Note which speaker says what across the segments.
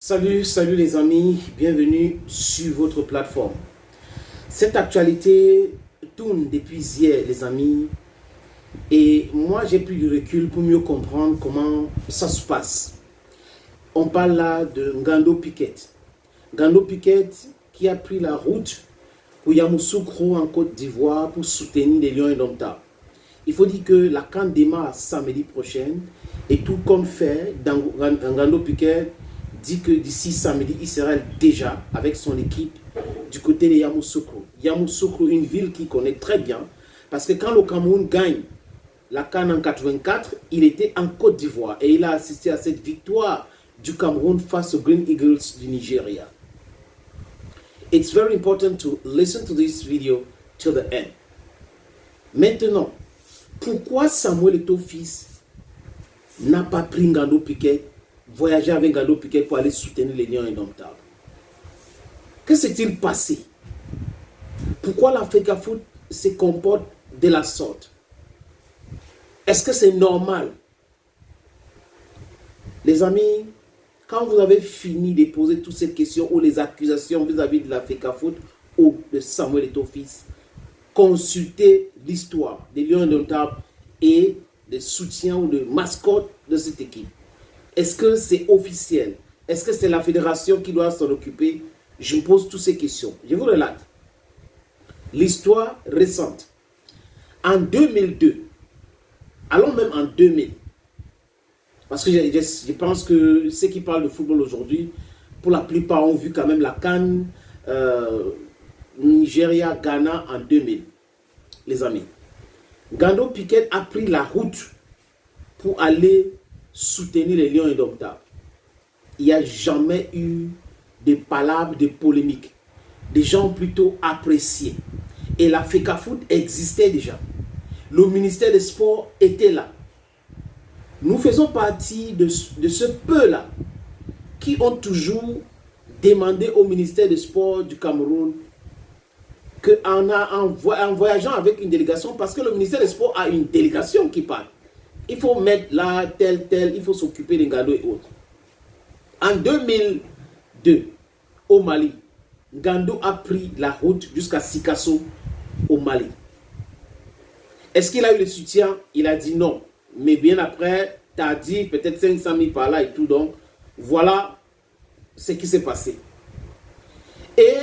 Speaker 1: Salut les amis, bienvenue sur votre plateforme. Cette actualité tourne depuis hier les amis et moi j'ai pris du recul pour mieux comprendre comment ça se passe. On parle là de Ngando Piquet. Ngando Piquet qui a pris la route pour Yamoussoukro en Côte d'Ivoire pour soutenir les Lions Indomptables. Il faut dire que la CAN démarre samedi prochain et tout compte fait, Ngando Piquet dit que d'ici samedi, il sera déjà avec son équipe du côté de Yamoussoukro. Yamoussoukro, une ville qu'il connaît très bien, parce que quand le Cameroun gagne la CAN en 84, il était en Côte d'Ivoire et il a assisté à cette victoire du Cameroun face aux Green Eagles du Nigeria. It's very important to listen to this video till the end. Maintenant, pourquoi Samuel Eto'o-Fils n'a pas pris Ngando Piquet, voyager avec Ngando Piquet pour aller soutenir les Lions Indomptables? Que s'est-il passé? Pourquoi l'Africa Foot se comporte de la sorte? Est-ce que c'est normal? Les amis, quand vous avez fini de poser toutes ces questions ou les accusations vis-à-vis de l'Africa Foot ou de Samuel Eto'o-Fils, consultez l'histoire des Lions Indomptables et des soutiens ou des mascottes de cette équipe. Est-ce que c'est officiel? Est-ce que c'est la fédération qui doit s'en occuper? Je me pose toutes ces questions. Je vous relate. L'histoire récente. En 2002, allons même en 2000, parce que je pense que ceux qui parlent de football aujourd'hui, pour la plupart ont vu quand même la CAN Nigeria-Ghana en 2000. Les amis, Ngando Piquet a pris la route pour aller soutenir les Lions Indomptables. Il n'y a jamais eu de palabres, de polémiques. Des gens plutôt appréciés. Et l'Africa Foot existait déjà. Le ministère des Sports était là. Nous faisons partie de ce peu-là qui ont toujours demandé au ministère des Sports du Cameroun en voyageant avec une délégation, parce que le ministère des Sports a une délégation qui parle. Il faut mettre là, tel, il faut s'occuper des Ngando et autres. En 2002, au Mali, Ngando a pris la route jusqu'à Sikasso, au Mali. Est-ce qu'il a eu le soutien? Il a dit non. Mais bien après, tardif, peut-être 500 000 par là et tout. Donc, voilà ce qui s'est passé. Et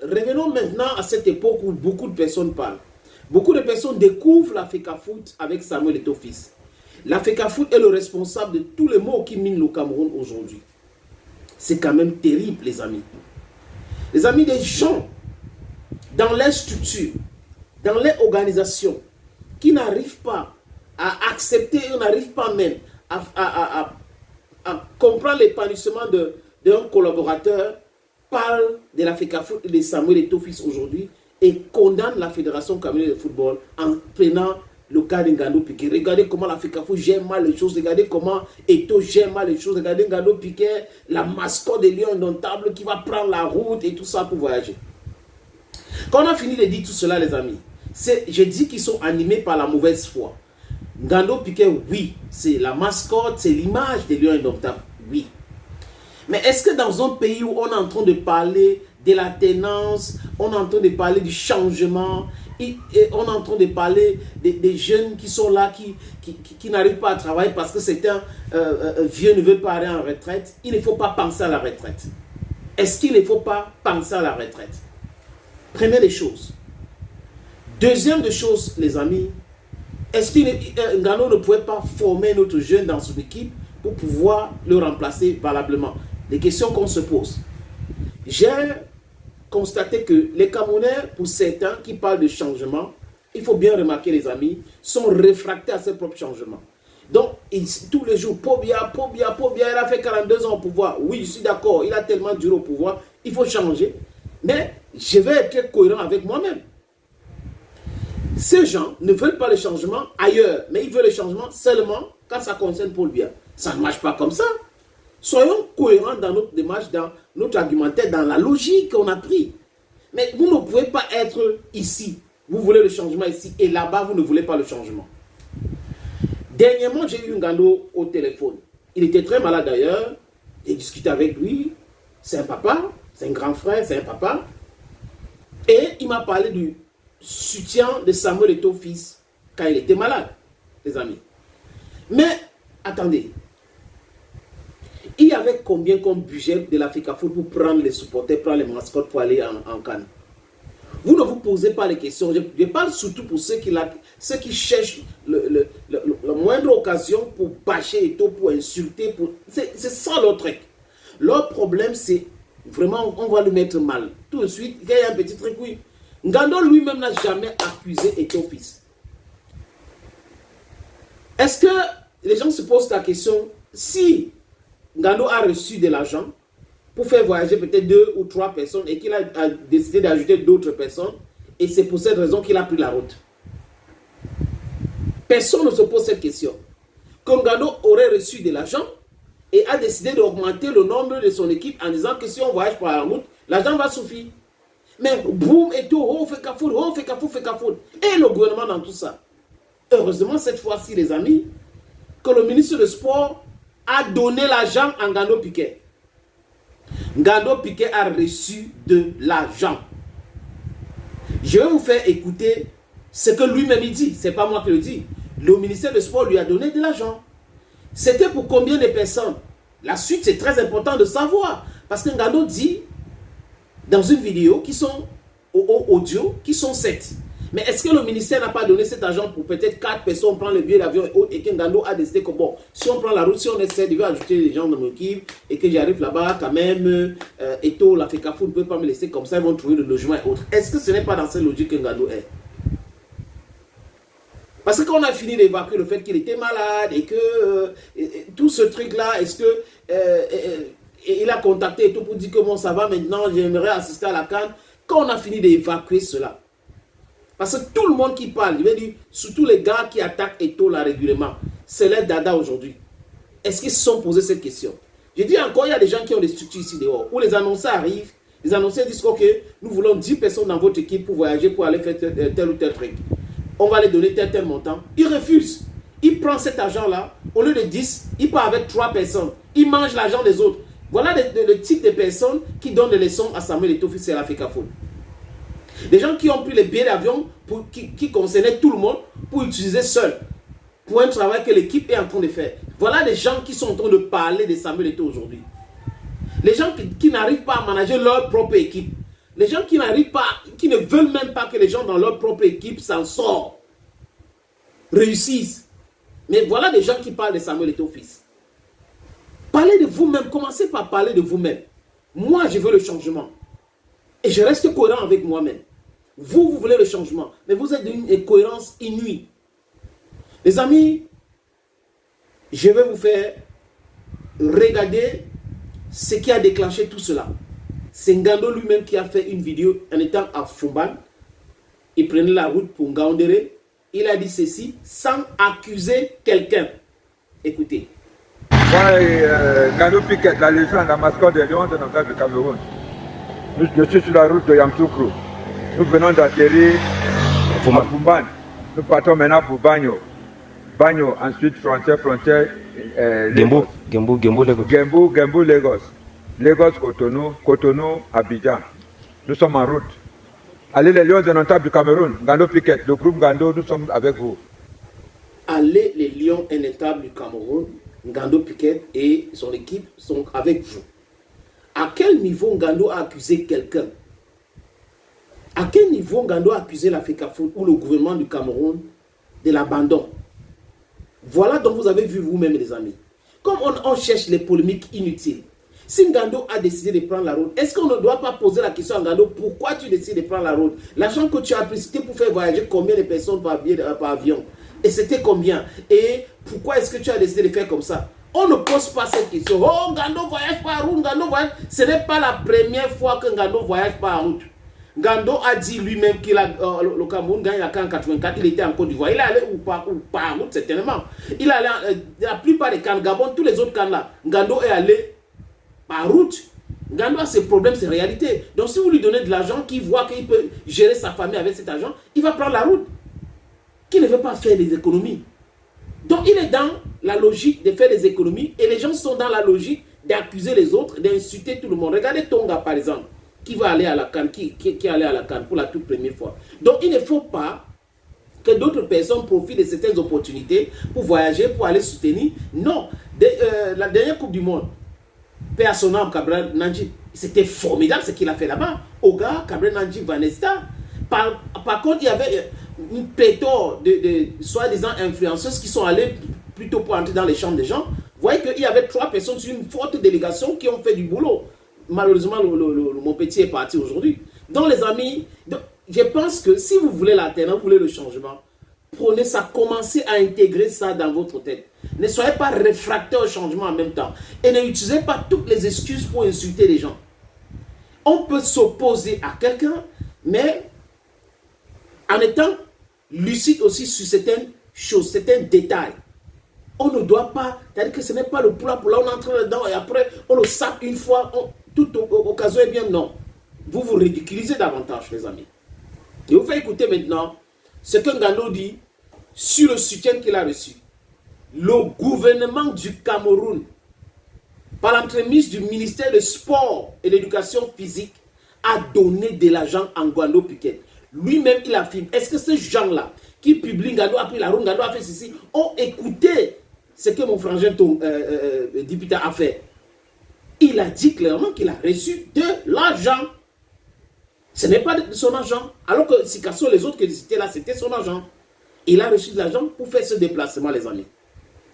Speaker 1: revenons maintenant à cette époque où beaucoup de personnes parlent. Beaucoup de personnes découvrent l'Africa Foot avec Samuel Eto'o-Fils. L'Africa Foot est le responsable de tous les maux qui minent le Cameroun aujourd'hui. C'est quand même terrible, les amis. Les amis, des gens dans les structures, dans les organisations, qui n'arrivent pas à accepter, ou n'arrivent pas même à comprendre l'épanouissement d'un collaborateur, parlent de l'Africa Foot et de Samuel Eto'o-Fils aujourd'hui et condamnent la Fédération camerounaise de football en prenant le cas de Ngando Piquet. Regardez comment l'Africa Foot gère mal les choses. Regardez comment Eto'o gère mal les choses. Regardez Ngando Piquet, la mascotte des Lions Indomptables qui va prendre la route et tout ça pour voyager. Quand on a fini de dire tout cela, les amis, je dis qu'ils sont animés par la mauvaise foi. Ngando Piquet, oui, c'est la mascotte, c'est l'image des Lions Indomptables, oui. Mais est-ce que dans un pays où on est en train de parler de la tenance, on est en train de parler du changement, et on est en train de parler des jeunes qui sont là, qui n'arrivent pas à travailler parce que certains vieux ne veulent pas aller en retraite, il ne faut pas penser à la retraite. Est-ce qu'il ne faut pas penser à la retraite? Prenez les choses. Deuxième des choses, les amis, est-ce que Ngando ne pouvait pas former notre jeune dans son équipe pour pouvoir le remplacer valablement? Les questions qu'on se pose. J'ai constaté que les Camerounais, pour certains qui parlent de changement, il faut bien remarquer les amis, sont réfractés à ces propres changements. Donc, tous les jours, Pobia, il a fait 42 ans au pouvoir. Oui, je suis d'accord, il a tellement duré au pouvoir, il faut changer. Mais je vais être cohérent avec moi-même. Ces gens ne veulent pas le changement ailleurs, mais ils veulent le changement seulement quand ça concerne Paul Biya. Ça ne marche pas comme ça. Soyons cohérents dans notre démarche, dans notre argumentaire, dans la logique qu'on a pris. Mais vous ne pouvez pas être ici. Vous voulez le changement ici et là-bas, vous ne voulez pas le changement. Dernièrement, j'ai eu Ngando au téléphone. Il était très malade d'ailleurs. J'ai discuté avec lui. c'est un papa, c'est un grand frère, c'est un papa. Et il m'a parlé du soutien de Samuel Eto'o fils quand il était malade, les amis. Mais, attendez. Il y avait combien comme budget de l'Africafoot pour prendre les supporters, prendre les mascottes pour aller en Cannes? Vous ne vous posez pas les questions. Je parle surtout pour ceux qui cherchent la moindre occasion pour bâcher Eto'o, pour insulter. C'est ça leur truc. Leur problème, c'est vraiment, on va le mettre mal. Tout de suite, il y a un petit truc, oui. Ngando lui-même n'a jamais accusé Eto'o fils. Est-ce que les gens se posent la question, si Ngando a reçu de l'argent pour faire voyager peut-être 2 ou 3 personnes et qu'il a décidé d'ajouter d'autres personnes, et c'est pour cette raison qu'il a pris la route. Personne ne se pose cette question. Que Ngando aurait reçu de l'argent et a décidé d'augmenter le nombre de son équipe en disant que si on voyage par la route, l'argent va suffire. Mais boum, et tout, on fait Cafour. Et le gouvernement dans tout ça. Heureusement, cette fois-ci, les amis, que le ministre des Sports a donné l'argent à Ngando Piquet. Ngando Piquet a reçu de l'argent. Je vais vous faire écouter ce que lui-même il dit. Ce n'est pas moi qui le dis. Le ministère des Sports lui a donné de l'argent. C'était pour combien de personnes? La suite, c'est très important de savoir. Parce que Ngando dit, dans une vidéo, qui sont au audio, qui sont 7. Mais est-ce que le ministère n'a pas donné cet argent pour peut-être 4 personnes prendre le billet d'avion et que Ngando a décidé que bon, si on prend la route, si on essaie de ajouter les gens dans mon équipe et que j'arrive là-bas quand même, Eto'o, l'Africafoot ne peut pas me laisser comme ça, ils vont trouver le logement et autres. Est-ce que ce n'est pas dans cette logique que Ngando est? Parce qu'on a fini d'évacuer le fait qu'il était malade et que tout ce truc-là, est-ce que il a contacté Eto'o pour dire comment ça va maintenant, j'aimerais assister à la CAN. Quand on a fini d'évacuer cela, parce que tout le monde qui parle, je veux dire, surtout les gars qui attaquent Eto'o là régulièrement, c'est leur dada aujourd'hui. Est-ce qu'ils se sont posé cette question? Je dis encore, il y a des gens qui ont des structures ici dehors, où les annonceurs arrivent, les annonceurs disent ok, nous voulons 10 personnes dans votre équipe pour voyager, pour aller faire tel ou tel truc. On va les donner tel montant. Ils refusent. Il prend cet argent-là, au lieu de 10, il part avec 3 personnes. Il mange l'argent des autres. Voilà le type de personnes qui donnent des leçons à Samuel Eto'o fils et à l'Africafoot. Des gens qui ont pris les billets d'avion qui concernaient tout le monde pour utiliser seul, pour un travail que l'équipe est en train de faire. Voilà les gens qui sont en train de parler de Samuel Eto'o aujourd'hui. Les gens qui n'arrivent pas à manager leur propre équipe. Les gens qui n'arrivent pas, qui ne veulent même pas que les gens dans leur propre équipe s'en sortent, réussissent. Mais voilà des gens qui parlent de Samuel Eto'o fils. Parlez de vous-même, commencez par parler de vous-même. Moi, je veux le changement. Et je reste cohérent avec moi-même. Vous voulez le changement, mais vous êtes d'une incohérence inouïe. Les amis, je vais vous faire regarder ce qui a déclenché tout cela. C'est Ngando lui-même qui a fait une vidéo en étant à Fumban. Il prenait la route pour Ngaoundéré. Il a dit ceci sans accuser quelqu'un. Écoutez.
Speaker 2: Moi, Ngando Piquet, la légende, la mascotte des Lions de notre du Cameroun. Je suis sur la route de Yamoussoukro. Nous venons d'atterrir à Fumban. Nous partons maintenant pour Bagno. Bagno, ensuite frontière.
Speaker 3: Gembu,
Speaker 2: Lagos. Lagos, Cotonou, Abidjan. Nous sommes en route. Allez les Lions indomptables du Cameroun, Ngando Piquet, le groupe Ngando, nous sommes avec vous.
Speaker 1: Allez les Lions indomptables du Cameroun, Ngando Piquet et son équipe sont avec vous. À quel niveau Ngando a accusé quelqu'un? À quel niveau Ngando a accusé l'Africafoot ou le gouvernement du Cameroun de l'abandon? Voilà dont vous avez vu vous-même, les amis. Comme on cherche les polémiques inutiles. Si Ngando a décidé de prendre la route, est-ce qu'on ne doit pas poser la question à Ngando, pourquoi tu décides de prendre la route? L'argent que tu as pris, c'était pour faire voyager combien de personnes par avion? Et c'était combien? Et pourquoi est-ce que tu as décidé de faire comme ça? On ne pose pas cette question. Oh, Ngando voyage par route, Ngando voyage. Ce n'est pas la première fois que Ngando voyage par route. Ngando a dit lui-même qu'il a le Cameroun gagne la CAN en 84, il était en Côte d'Ivoire. Il est allé ou par route, certainement. Il est allé, la plupart des CAN, Gabon, tous les autres CAN là, Ngando est allé par route. Ngando a ses problèmes, ses réalités. Donc si vous lui donnez de l'argent, qu'il voit qu'il peut gérer sa famille avec cet argent, il va prendre la route. Qui ne veut pas faire des économies. Donc il est dans la logique de faire des économies et les gens sont dans la logique d'accuser les autres, d'insulter tout le monde. Regardez Tonga, par exemple, qui va aller à la CAN, qui est allé à la CAN pour la toute première fois. Donc, il ne faut pas que d'autres personnes profitent de certaines opportunités pour voyager, pour aller soutenir. Non. La dernière Coupe du Monde, paix à son âme, Cabral Nanji, c'était formidable ce qu'il a fait là-bas. Oga, Cabral Nanji, Vanesta. Par contre, il y avait une pléthore de soi-disant influenceuses qui sont allées plutôt pour entrer dans les chambres des gens. Vous voyez qu'il y avait 3 personnes sur une forte délégation qui ont fait du boulot. Malheureusement, mon petit est parti aujourd'hui. Donc, les amis, je pense que si vous voulez l'alternance, vous voulez le changement, prenez ça, commencez à intégrer ça dans votre tête. Ne soyez pas réfractaires au changement en même temps. Et n'utilisez pas toutes les excuses pour insulter les gens. On peut s'opposer à quelqu'un, mais en étant lucide aussi sur certaines choses, certains détails. On ne doit pas, c'est-à-dire que ce n'est pas le plat pour là, on entre dedans et après on le sape une fois, toute occasion est bien, non. Vous vous ridiculisez davantage, les amis. Et vous faites écouter maintenant ce que Ngando dit sur le soutien qu'il a reçu. Le gouvernement du Cameroun, par l'entremise du ministère du Sport et de l'Éducation physique, a donné de l'argent à Ngando Piquet. Lui-même, il affirme, est-ce que ces gens-là qui publient Ngando a pris la route, Ngando a fait ceci, ont écouté ce que mon frangin député a fait? Il a dit clairement qu'il a reçu de l'argent. Ce n'est pas de son argent. Alors que Sikasso, les autres que c'était là, c'était son argent. Il a reçu de l'argent pour faire ce déplacement, les amis.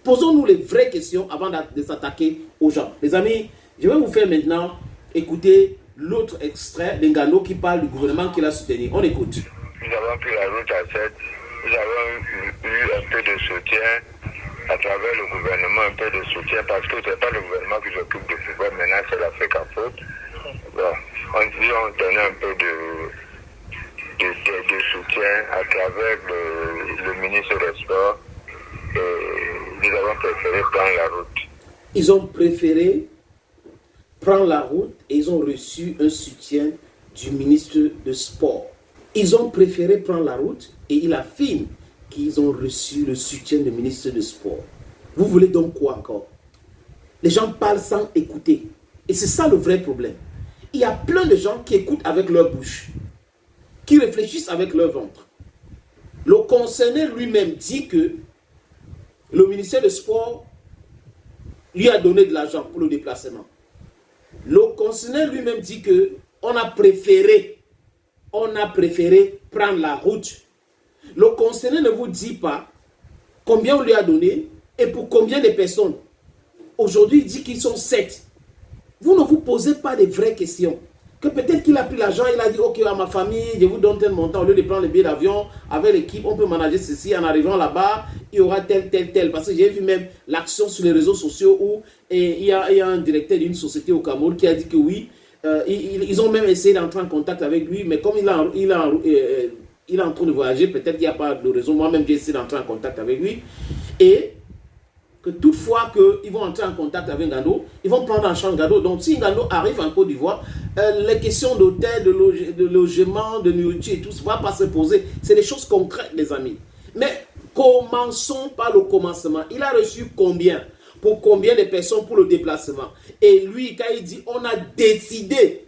Speaker 1: Posons-nous les vraies questions avant de s'attaquer aux gens. Les amis, je vais vous faire maintenant écouter l'autre extrait d'Ngando qui parle du gouvernement qu'il a soutenu. On écoute.
Speaker 3: Nous avons pris la route à 7. Nous avons eu un peu de soutien à travers le gouvernement, un peu de soutien, parce que ce n'est pas le gouvernement qui s'occupe de pouvoir. Maintenant, c'est l'Afrique en faute. Bon, on donnait un peu de soutien à travers le ministre des Sports. Nous avons préféré prendre la route.
Speaker 1: Ils ont préféré prendre la route et ils ont reçu un soutien du ministre de Sport. Ils ont préféré prendre la route et il affirme qu'ils ont reçu le soutien du ministre de Sport. Vous voulez donc quoi encore? Les gens parlent sans écouter. Et c'est ça le vrai problème. Il y a plein de gens qui écoutent avec leur bouche, qui réfléchissent avec leur ventre. Le concerné lui-même dit que le ministère du Sport lui a donné de l'argent pour le déplacement. Le concerné lui-même dit que on a préféré prendre la route. Le concerné ne vous dit pas combien on lui a donné et pour combien de personnes. Aujourd'hui, il dit qu'ils sont 7. Vous ne vous posez pas de vraies questions. Que peut-être qu'il a pris l'argent, il a dit, ok, à ma famille, je vous donne tel montant. Au lieu de prendre le billet d'avion, avec l'équipe, on peut manager ceci. En arrivant là-bas, il y aura tel. Parce que j'ai vu même l'action sur les réseaux sociaux où il y a un directeur d'une société au Cameroun qui a dit que oui, ils ont même essayé d'entrer en contact avec lui, mais comme il est en train de voyager, peut-être qu'il n'y a pas de raison. Moi-même, j'ai essayé d'entrer en contact avec lui. Et que toutefois qu'ils vont entrer en contact avec Ngando, ils vont prendre en charge Ngando. Donc, si Ngando arrive en Côte d'Ivoire, les questions d'hôtel, de logement, de nourriture et tout, ça ne va pas se poser. C'est des choses concrètes, les amis. Mais commençons par le commencement. Il a reçu combien? Pour combien de personnes pour le déplacement? Et lui, quand il dit, on a décidé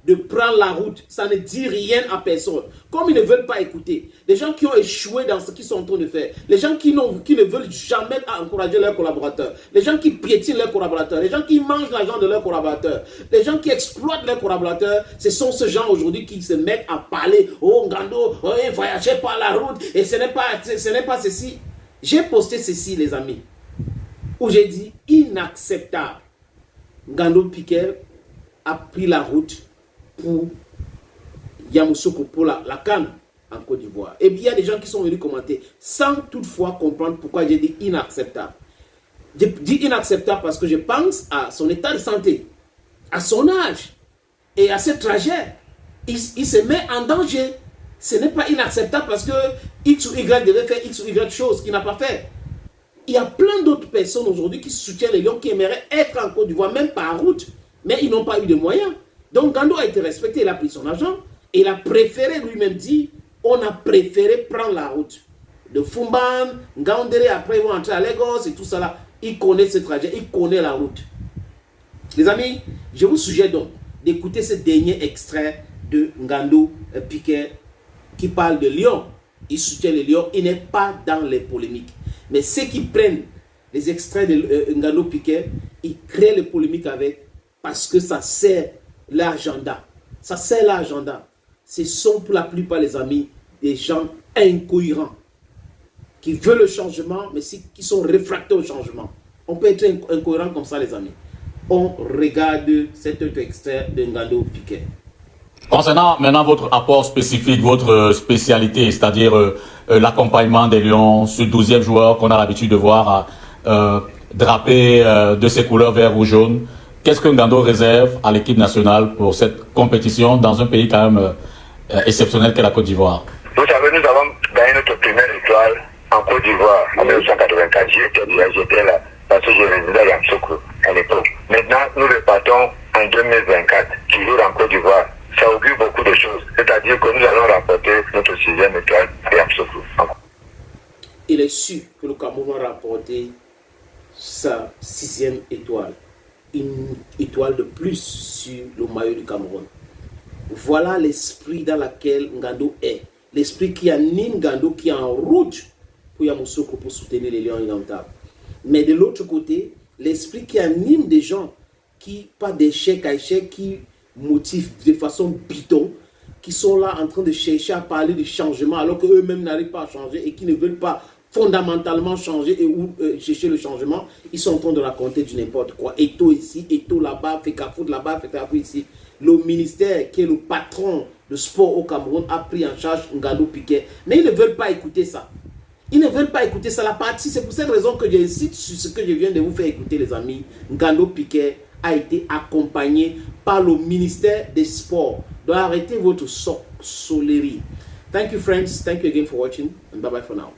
Speaker 1: de prendre la route, ça ne dit rien à personne. Comme ils ne veulent pas écouter, les gens qui ont échoué dans ce qu'ils sont en train de faire, les gens qui ne veulent jamais encourager leurs collaborateurs, les gens qui piétinent leurs collaborateurs, les gens qui mangent l'argent de leurs collaborateurs, les gens qui exploitent leurs collaborateurs, ce sont ces gens aujourd'hui qui se mettent à parler, oh Ngando, oh, voyagez par la route, et ce n'est pas ceci. J'ai posté ceci, les amis, où j'ai dit inacceptable. Ngando Piquet a pris la route pour Yamoussoukro, pour la CAN en Côte d'Ivoire. Et il y a des gens qui sont venus commenter sans toutefois comprendre pourquoi j'ai dit inacceptable. Je dis inacceptable parce que je pense à son état de santé, à son âge et à ses trajets. Il se met en danger. Ce n'est pas inacceptable parce que X ou Y devait faire X ou Y chose qu'il n'a pas fait. Il y a plein d'autres personnes aujourd'hui qui soutiennent les Lions, qui aimeraient être en Côte d'Ivoire, même par route, mais ils n'ont pas eu de moyens. Donc Ngando a été respecté, il a pris son argent et il a préféré, lui-même dit, on a préféré prendre la route. De Fumban, Ngaoundéré, après ils vont entrer à Lagos et tout ça là. Il connaît ce trajet, il connaît la route. Les amis, je vous suggère donc d'écouter ce dernier extrait de Ngando Piquet qui parle de Lyon. Il soutient le Lyon, il n'est pas dans les polémiques. Mais ceux qui prennent les extraits de Ngando Piquet, ils créent les polémiques avec parce que ça sert l'agenda. Ça sert l'agenda. Ce sont pour la plupart, les amis, des gens incohérents qui veulent le changement, mais qui sont réfractaires au changement. On peut être incohérent comme ça, les amis. On regarde cet autre extrait de Ngando Piquet.
Speaker 4: Concernant maintenant votre apport spécifique, votre spécialité, c'est-à-dire l'accompagnement des Lions, ce 12e joueur qu'on a l'habitude de voir drapé de ses couleurs vert ou jaune, qu'est-ce que Ngando réserve à l'équipe nationale pour cette compétition dans un pays quand même exceptionnel qu'est la Côte d'Ivoire?
Speaker 3: Vous savez, nous avons gagné notre première étoile en Côte d'Ivoire en 1984. J'étais là parce que je résidais à Yamoussoukro à l'époque. Maintenant, nous repartons en 2024, toujours en Côte d'Ivoire. Ça augure beaucoup de choses. C'est-à-dire que nous allons remporter notre 6e étoile à Yamoussoukro.
Speaker 1: Il est sûr que le Cameroun va remporter sa 6e étoile. Une étoile de plus sur le maillot du Cameroun. Voilà l'esprit dans lequel Ngando est. L'esprit qui anime Ngando, qui est en route pour Yamoussoukro pour soutenir les Lions indomptables. Mais de l'autre côté, l'esprit qui anime des gens qui, pas d'échec à échec, qui motivent de façon bidon, qui sont là en train de chercher à parler du changement alors qu'eux-mêmes n'arrivent pas à changer et qui ne veulent pas fondamentalement changer et chercher le changement, ils sont en train de raconter du n'importe quoi. Eto ici, Eto là-bas, Fekafoud là-bas, Fekafoud ici. Le ministère qui est le patron de sport au Cameroun a pris en charge Ngando Piquet. Mais ils ne veulent pas écouter ça. Ils ne veulent pas écouter ça. La partie, c'est pour cette raison que j'insiste sur ce que je viens de vous faire écouter, les amis. Ngando Piquet a été accompagné par le ministère des Sports. Donc arrêtez votre sorcellerie. Thank you, friends. Thank you again for watching. And bye-bye for now.